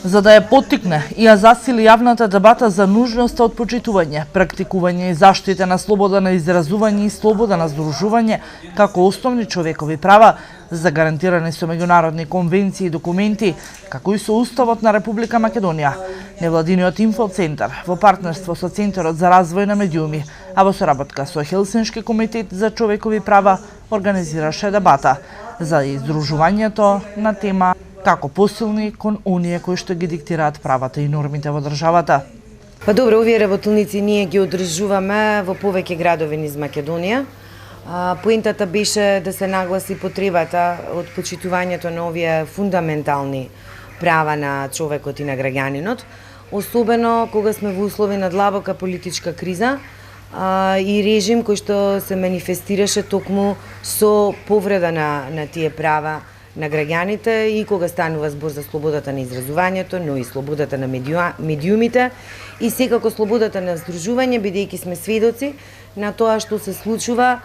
За да ја поттикне и ја засили јавната дебата за нужноста од почитување, практикување и заштита на слобода на изразување и слобода на здружување како основни човекови права, загарантирани со меѓународни конвенции и документи, како и со Уставот на Република Македонија, невладиниот инфоцентар во партнерство со Центарот за развој на медиуми, а во соработка со Хелсиншки комитет за човекови права организираше дебата за издружувањето на тема како посилни кон оние кои што ги диктираат правата и нормите во државата. Па добро, овие работилници ние ги одржуваме во повеќе градови низ Македонија. Поентата беше да се нагласи потребата од почитувањето на овие фундаментални права на човекот и на граѓанинот, особено кога сме во услови на длабока политичка криза и режим кој што се манифестираше токму со повреда на тие права на граѓаните и кога станува збор за слободата на изразувањето, но и слободата на медиумите и секако слободата на здружување, бидејќи сме сведоци на тоа што се случува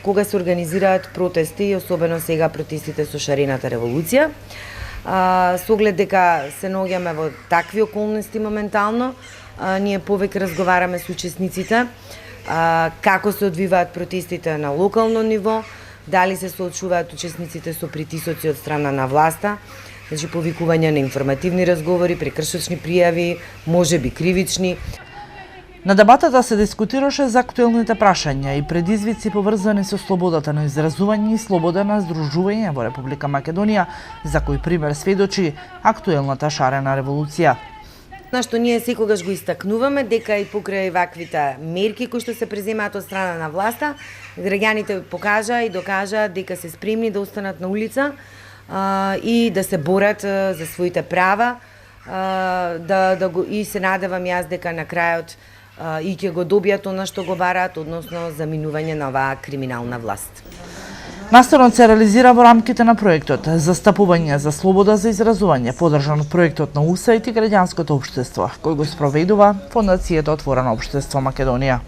кога се организираат протести, особено сега протестите со шарената револуција. Со оглед дека се наоѓаме во такви околности моментално, ние повеќе разговараме со учесниците како се одвиваат протестите на локално ниво, дали се соочуваат учесниците со притисоци од страна на власта, значи повикување на информативни разговори, прекршочни пријави, можеби кривични. На дебатата се дискутираше за актуелните прашања и предизвици поврзани со слободата на изразување и слобода на здружување во Република Македонија, за кој пример сведочи актуелната шарена револуција. На што ние секогаш го истакнуваме дека и покрај ваквите мерки кои што се преземаат од страна на власта, граѓаните покажа и докажа дека се спремни да останат на улица и да се борат за своите права, и се надевам јас дека на крајот и ќе го добијат она што го бараат, односно заминување на оваа криминална власт. Настанот се реализира во рамките на проектот Застапување за слобода за изразување, подржан од проектот на УСАИД и граѓанското општество, кој го спроведува Фондацијата Отворено општество Македонија.